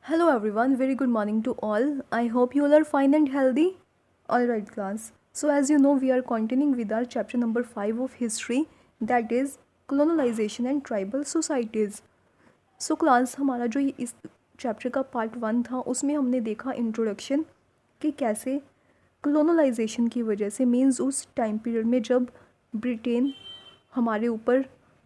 Hello everyone, very good morning to all. I hope you all are fine and healthy. Alright, class. So, as you know, we are continuing with our chapter number 5 of history, that is colonization and tribal societies. So, class, हमारा जो इस chapter का part 1 था उसमें हमने देखा introduction कि कैसे कलोनलाइजेशन की वजह से मीन्स उस टाइम पीरियड में जब ब्रिटेन हमारे ऊपर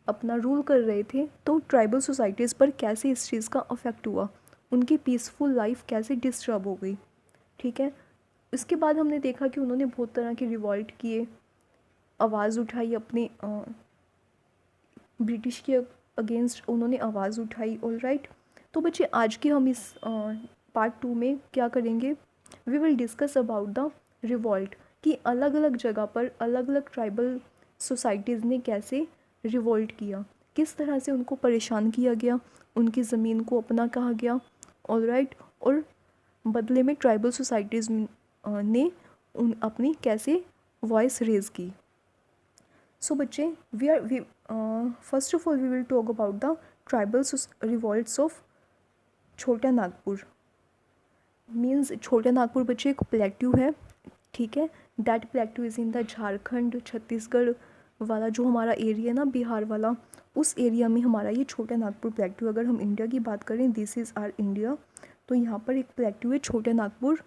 अपना रूल कर रहे थे तो ट्राइबल सोसाइटीज़ पर कैसे इस चीज़ का अफेक्ट हुआ, उनकी पीसफुल लाइफ कैसे डिस्टर्ब हो गई। ठीक है, इसके बाद हमने देखा कि उन्होंने बहुत तरह के रिवॉल्ट किए, आवाज़ उठाई अपने ब्रिटिश के अगेंस्ट उन्होंने आवाज़ उठाई। ऑल राइट, तो बच्चे आज के हम इस पार्ट 2 में क्या करेंगे, we will discuss about the revolt कि अलग अलग जगह पर अलग अलग ट्राइबल सोसाइटीज़ ने कैसे रिवॉल्ट किया, किस तरह से उनको परेशान किया गया, उनकी ज़मीन को अपना कहा गया। ऑल राइट, और बदले में ट्राइबल सोसाइटीज़ ने उन अपनी कैसे वॉइस रेज की। सो बच्चे we first of all we will talk about the tribal revolts of Chota Nagpur. Means छोटा नागपुर बच्चे एक प्लेट्यू है, ठीक है। That plateau is in the Jharkhand Chhattisgarh वाला जो हमारा एरिया ना, बिहार वाला, उस एरिया में हमारा ये छोटा नागपुर प्लेट्यू। अगर हम इंडिया की बात करें, दिस इज़ आर इंडिया, तो यहाँ पर एक प्लेट्यू है छोटा नागपुर।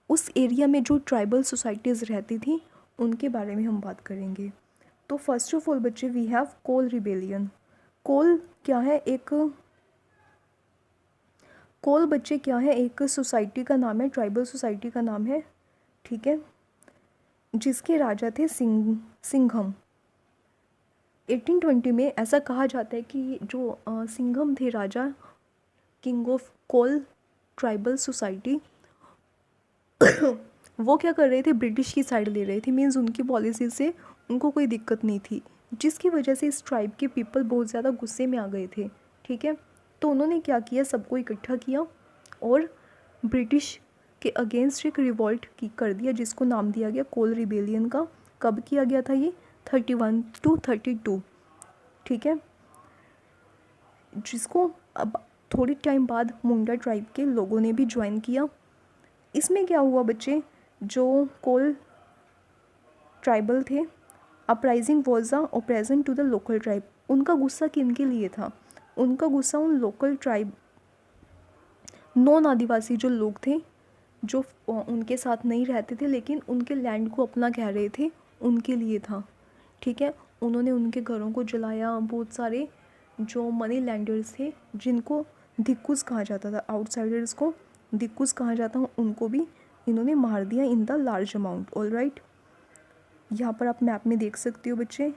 उस एरिया में जो ट्राइबल सोसाइटीज़ रहती थी उनके बारे में हम बात करेंगे। तो फर्स्ट ऑफ ऑल बच्चे वी हैव कोल रिबेलियन। कोल क्या है, कोल बच्चे क्या है, एक सोसाइटी का नाम है, ट्राइबल सोसाइटी का नाम है, ठीक है, जिसके राजा थे सिंघम। 1820 में ऐसा कहा जाता है कि जो सिंघम थे राजा, king of Kol tribal society, वो क्या कर रहे थे, ब्रिटिश की साइड ले रहे थे। मीन्स उनकी पॉलिसी से उनको कोई दिक्कत नहीं थी, जिसकी वजह से इस ट्राइब के पीपल बहुत ज़्यादा गुस्से में आ गए थे। ठीक है, तो उन्होंने क्या किया, सबको इकट्ठा किया और ब्रिटिश के अगेंस्ट एक रिवॉल्ट की कर दिया, जिसको नाम दिया गया कोल रिबेलियन का। कब किया गया था ये, 31 to 32, ठीक है, जिसको अब थोड़ी टाइम बाद मुंडा ट्राइब के लोगों ने भी ज्वाइन किया। इसमें क्या हुआ बच्चे, जो कोल ट्राइबल थे, uprising was a oppression to the local tribe. उनका गुस्सा किन के लिए था, उनका गुस्सा उन लोकल ट्राइब नॉन आदिवासी जो लोग थे, जो उनके साथ नहीं रहते थे लेकिन उनके लैंड को अपना कह रहे थे, उनके लिए था। ठीक है, उन्होंने उनके घरों को जलाया। बहुत सारे जो मनी लैंडर्स थे, जिनको धिक्कुस कहा जाता था, आउटसाइडर्स को धिक्कुस कहा जाता, उनको भी इन्होंने मार दिया in the large amount. All right, यहाँ पर आप मैप में देख सकते हो बच्चे,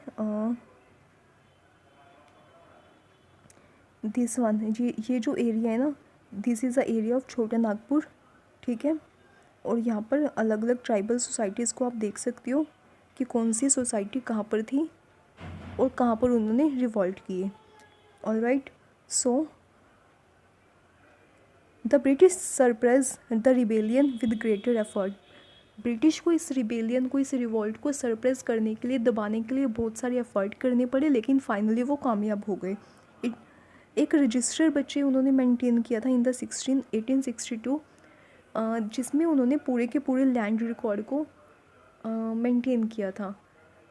दिस वन, ये जो एरिया है ना, this is the area of Chota Nagpur, ठीक है। और यहाँ पर अलग अलग ट्राइबल सोसाइटीज़ को आप देख सकते हो कि कौन सी सोसाइटी कहाँ पर थी और कहाँ पर उन्होंने रिवॉल्ट किए। All right, so the British surprise the rebellion with greater effort. British को इस रिबेलियन को, इस रिवॉल्ट को सरप्राइज करने के लिए, दबाने के लिए बहुत सारे एफर्ट करने पड़े, लेकिन फाइनली वो कामयाब हो गए। एक रजिस्टर बच्चे उन्होंने मेंटेन किया था इन द 1862, जिसमें उन्होंने पूरे के पूरे लैंड रिकॉर्ड को मेंटेन किया था।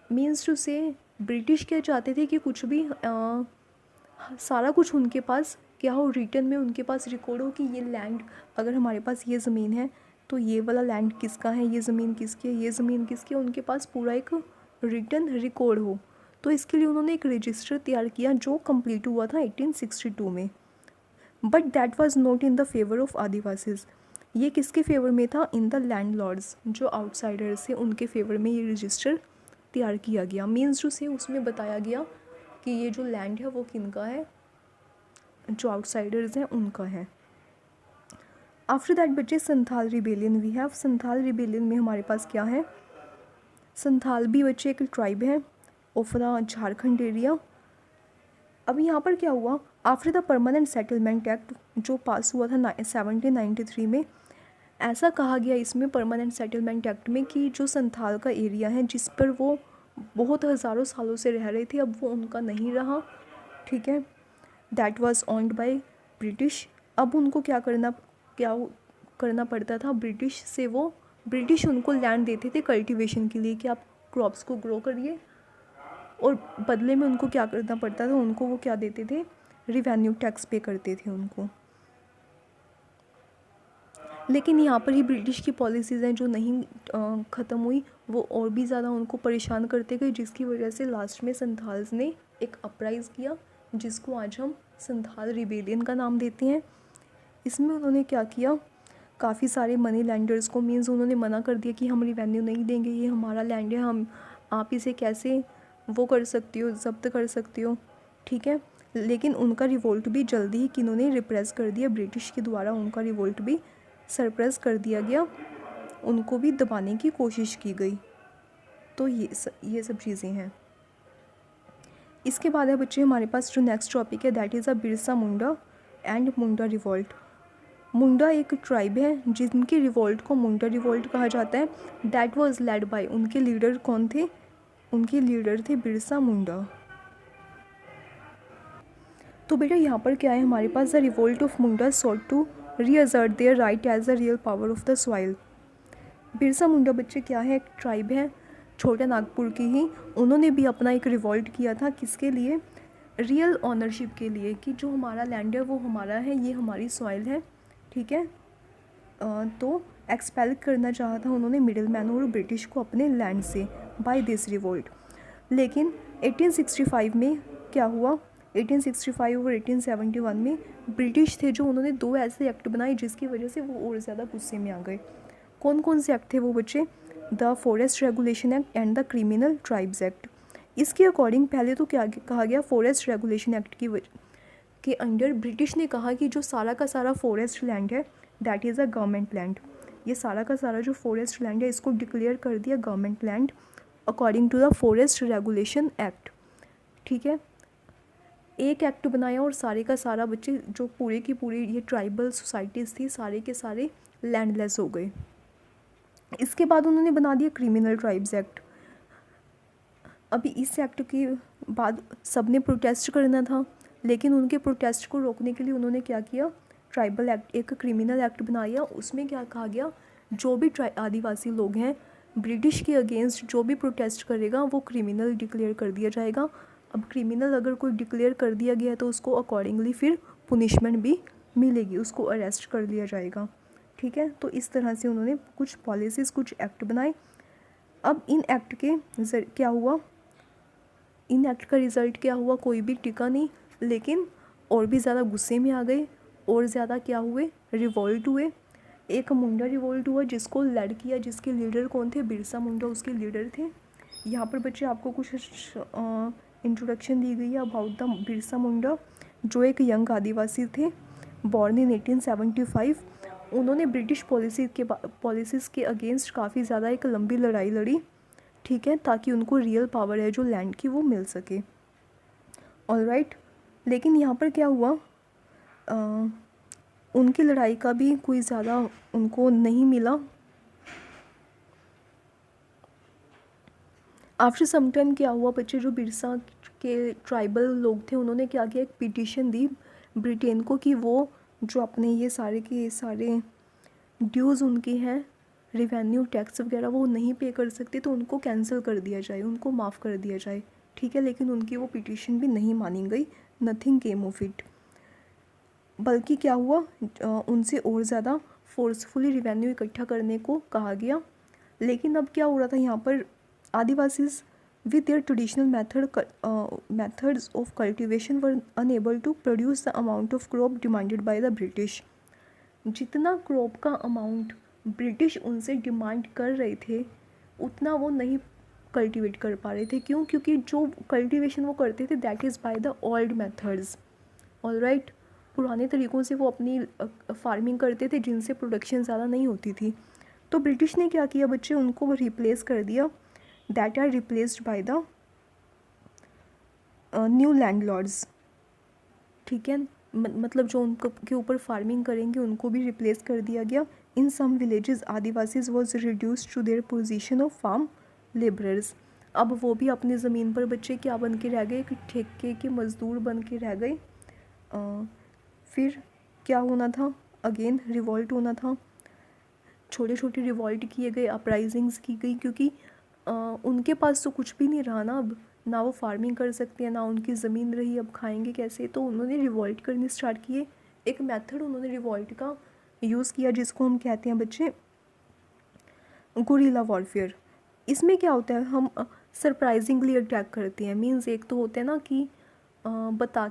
मीन्स टू से ब्रिटिश क्या चाहते थे कि कुछ भी सारा कुछ उनके पास क्या हो, रिटर्न में उनके पास रिकॉर्ड हो कि ये लैंड, अगर हमारे पास ये ज़मीन है तो ये वाला लैंड किसका है, ये ज़मीन किसकी है, ये ज़मीन किसकी है, उनके पास पूरा एक रिटर्न रिकॉर्ड हो। तो इसके लिए उन्होंने एक रजिस्टर तैयार किया जो कंप्लीट हुआ था 1862 में। But that was not in the favour of Adivasis. ये किसके फेवर में था, इन द लैंडलॉर्ड्स, जो आउटसाइडर्स थे उनके फेवर में ये रजिस्टर तैयार किया गया। मीन्स टू से उसमें बताया गया कि ये जो लैंड है वो किनका है, जो आउटसाइडर्स हैं उनका है। आफ्टर दैट बच्चे Santhal rebellion we have. Santhal rebellion में हमारे पास क्या है, संथाल भी बच्चे एक ट्राइब है ऑफ द झारखंड एरिया। अब यहाँ पर क्या हुआ, after the permanent settlement act जो पास हुआ था 1793 में, ऐसा कहा गया इसमें परमानेंट सेटलमेंट एक्ट में कि जो संथाल का एरिया है जिस पर वो बहुत हज़ारों सालों से रह रहे थे, अब वो उनका नहीं रहा। ठीक है, that was owned by British. अब उनको क्या करना करना पड़ता था ब्रिटिश उनको लैंड देते थे कल्टीवेशन के लिए कि आप क्रॉप्स को ग्रो करिए, और बदले में उनको क्या करना पड़ता था, उनको वो क्या देते थे, रिवेन्यू टैक्स पे करते थे उनको। लेकिन यहाँ पर ही ब्रिटिश की पॉलिसीज़ हैं जो नहीं ख़त्म हुई, वो और भी ज़्यादा उनको परेशान करते गए, जिसकी वजह से लास्ट में संथाल्स ने एक अपराइज़ किया जिसको आज हम संथाल रिबेलियन का नाम देते हैं। इसमें उन्होंने क्या किया, काफ़ी सारे मनी लैंडर्स को मीन्स उन्होंने मना कर दिया कि हम रिवेन्यू नहीं देंगे, ये हमारा लैंड है, आप इसे कैसे वो कर सकती हो, जब्त कर सकती हो, ठीक है। लेकिन उनका रिवोल्ट भी जल्दी ही किन्होंने रिप्रेस कर दिया, ब्रिटिश के द्वारा उनका रिवोल्ट भी सरप्रेस कर दिया गया, उनको भी दबाने की कोशिश की गई। तो ये सब चीज़ें हैं। इसके बाद है बच्चे हमारे पास जो नेक्स्ट टॉपिक है that is Birsa Munda and Munda revolt. Munda एक ट्राइब है जिनके रिवोल्ट को मुंडा रिवोल्ट कहा जाता है। दैट वाज लेड बाय, उनके लीडर कौन थे, उनके लीडर थे बिरसा मुंडा। तो बेटा यहाँ पर क्या है हमारे पास, the revolt of Munda sought to reassert their right as the real power of the soil. Birsa Munda बच्चे क्या है, एक ट्राइब है छोटा नागपुर की ही, उन्होंने भी अपना एक रिवोल्ट किया था, किसके लिए, रियल ऑनरशिप के लिए, कि जो हमारा लैंड है वो हमारा है, ये हमारी सॉइल है, ठीक है। तो एक्सपेल करना चाहा था उन्होंने मिडिल मैन और ब्रिटिश को अपने लैंड से बाय दिस रिवोल्ट। लेकिन 1865 में क्या हुआ, 1865 और 1871 में ब्रिटिश थे जो उन्होंने दो ऐसे एक्ट बनाए जिसकी वजह से वो और ज़्यादा गुस्से में आ गए। कौन कौन से एक्ट थे वो बच्चे, the forest regulation act and the criminal tribes act. इसके अकॉर्डिंग पहले तो क्या कहा गया, फॉरेस्ट रेगुलेशन एक्ट के अंडर ब्रिटिश ने कहा कि जो सारा का सारा फॉरेस्ट लैंड है that is a government land, ये सारा का सारा जो फॉरेस्ट लैंड है इसको डिक्लेयर कर दिया government land according to the forest regulation act, ठीक है। एक एक्ट बनाया और सारे का सारा बच्चे जो पूरे की पूरी ये ट्राइबल सोसाइटीज़ थी सारे के सारे लैंडलेस हो गए। इसके बाद उन्होंने बना दिया क्रिमिनल ट्राइब्स एक्ट। अभी इस एक्ट के बाद सबने प्रोटेस्ट करना था, लेकिन उनके प्रोटेस्ट को रोकने के लिए उन्होंने क्या किया, ट्राइबल एक्ट, एक क्रिमिनल एक्ट बनाया। उसमें क्या कहा गया, जो भी आदिवासी लोग हैं ब्रिटिश के अगेंस्ट जो भी प्रोटेस्ट करेगा वो क्रिमिनल डिक्लेयर कर दिया जाएगा। अब क्रिमिनल अगर कोई डिक्लेयर कर दिया गया है तो उसको अकॉर्डिंगली फिर पुनिशमेंट भी मिलेगी, उसको अरेस्ट कर लिया जाएगा, ठीक है। तो इस तरह से उन्होंने कुछ पॉलिसीज़ कुछ एक्ट बनाए। अब इन एक्ट के क्या हुआ, इन एक्ट का रिज़ल्ट क्या हुआ, कोई भी टिका नहीं, लेकिन और भी ज़्यादा गुस्से में आ गए और ज़्यादा क्या हुए, रिवोल्ट हुए। एक मुंडा रिवोल्ट हुआ जिसको लड़ किया, जिसके लीडर कौन थे, बिरसा मुंडा उसके लीडर थे। यहाँ पर बच्चे आपको कुछ इंट्रोडक्शन दी गई है अबाउट द बिरसा मुंडा, जो एक यंग आदिवासी थे, बॉर्न इन 1875। उन्होंने ब्रिटिश पॉलिसीज़ के अगेंस्ट काफ़ी ज़्यादा एक लंबी लड़ाई लड़ी, ठीक है, ताकि उनको रियल पावर है जो लैंड की वो मिल सके, ऑलराइट। लेकिन यहाँ पर क्या हुआ, उनकी लड़ाई का भी कोई ज़्यादा उनको नहीं मिला। आफ्टर सम टाइम क्या हुआ बच्चे, जो बिरसा के ट्राइबल लोग थे उन्होंने क्या किया, एक पिटीशन दी ब्रिटेन को कि वो जो अपने ये सारे के सारे ड्यूज़ उनके हैं, रिवेन्यू टैक्स वगैरह वो नहीं पे कर सकते, तो उनको कैंसिल कर दिया जाए, उनको माफ़ कर दिया जाए, ठीक है। लेकिन उनकी वो पिटीशन भी नहीं मानी गई, नथिंग केम ऑफ इट। बल्कि क्या हुआ, उनसे और ज़्यादा फोर्सफुली रिवेन्यू इकट्ठा करने को कहा गया। लेकिन अब क्या हो रहा था यहाँ पर, Adivasis with their traditional methods of cultivation were unable to produce the amount of crop demanded by the British। जितना क्रॉप का अमाउंट ब्रिटिश उनसे डिमांड कर रहे थे उतना वो नहीं कल्टीवेट कर पा रहे थे। क्यों? क्योंकि जो कल्टीवेशन वो करते थे that is by the old methods, alright. पुराने तरीक़ों से वो अपनी फार्मिंग करते थे जिनसे प्रोडक्शन ज़्यादा नहीं होती थी। तो ब्रिटिश ने क्या किया बच्चे, उनको रिप्लेस कर दिया, that are replaced by the new landlords, ठीक है। मतलब जो उनको के ऊपर फार्मिंग करेंगे उनको भी रिप्लेस कर दिया गया। In some villages adivasis was reduced to their position of farm labourers. अब वो भी अपनी ज़मीन पर बच्चे क्या बन के रह गए, ठेके के मज़दूर बन के रह गए। फिर क्या होना था, अगेन रिवॉल्ट होना था, छोटे छोटे रिवॉल्ट किए गए, अपराइजिंग्स की गई, क्योंकि उनके पास तो कुछ भी नहीं रहा ना अब, ना वो फार्मिंग कर सकते हैं, ना उनकी ज़मीन रही, अब खाएंगे कैसे। तो उन्होंने रिवॉल्ट करने स्टार्ट किए। एक मेथड उन्होंने रिवॉल्ट का यूज़ किया जिसको हम कहते हैं बच्चे गुरिल्ला वॉरफेयर। इसमें क्या होता है, हम सरप्राइजिंगली अटैक करते हैं। मीन्स एक तो होता है ना कि बता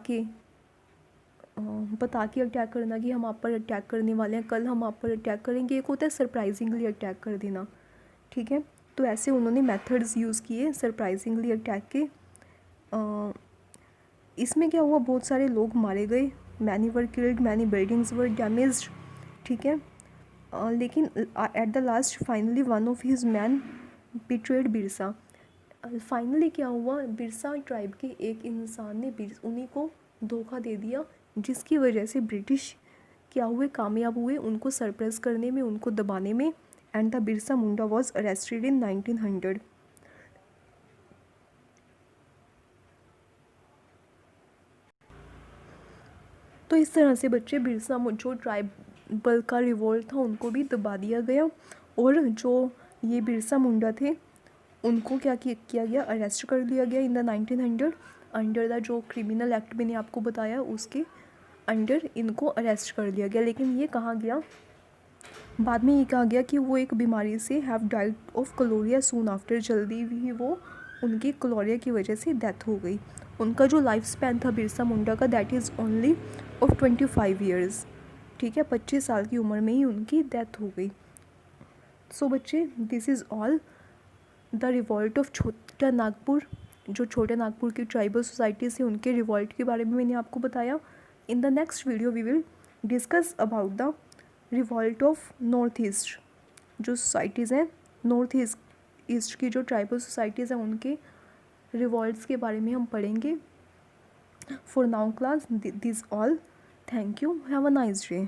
के अटैक करना कि हम आप पर अटैक करने वाले हैं, कल हम आप पर अटैक करेंगे। एक होता है सरप्राइजिंगली अटैक कर देना, ठीक है। तो ऐसे उन्होंने मेथड्स यूज़ किए सरप्राइजिंगली अटैक के। इसमें क्या हुआ, बहुत सारे लोग मारे गए, many were killed, many buildings were damaged, ठीक है। लेकिन at the last finally one of his man betrayed Birsa. Finally क्या हुआ, बिरसा ट्राइब के एक इंसान ने उन्हीं को धोखा दे दिया, जिसकी वजह से ब्रिटिश क्या हुए, कामयाब हुए उनको सरप्रेस करने में, उनको दबाने में। And the Birsa Munda was arrested in 1900। तो इस तरह से बच्चे बिरसा जो ट्राइबल का रिवोल्ट था उनको भी दबा दिया गया, और जो ये बिरसा मुंडा थे उनको क्या किया गया, अरेस्ट कर लिया गया इन द 1900 अंडर द जो क्रिमिनल एक्ट मैंने आपको बताया उसके अंडर इनको अरेस्ट कर लिया गया। लेकिन ये कहा गया, बाद में ये कहा गया कि वो एक बीमारी से have died of cholera soon after, जल्दी ही वो उनकी कलोरिया की वजह से डेथ हो गई। उनका जो लाइफ स्पैन था बिरसा मुंडा का, that is only of 25 years, ठीक है। 25 साल की उम्र में ही उनकी डेथ हो गई। सो बच्चे, this is all the revolt of Chota Nagpur. जो छोटे नागपुर की ट्राइबल सोसाइटी से उनके रिवॉल्ट के बारे में मैंने आपको बताया। In the next video we will discuss about the revolt of north east. जो सोसाइटीज़ हैं नॉर्थ ईस्ट की, जो ट्राइबल सोसाइटीज़ हैं उनके रिवॉल्ट्स के बारे में हम पढ़ेंगे। For now class this all, thank you, have a nice day.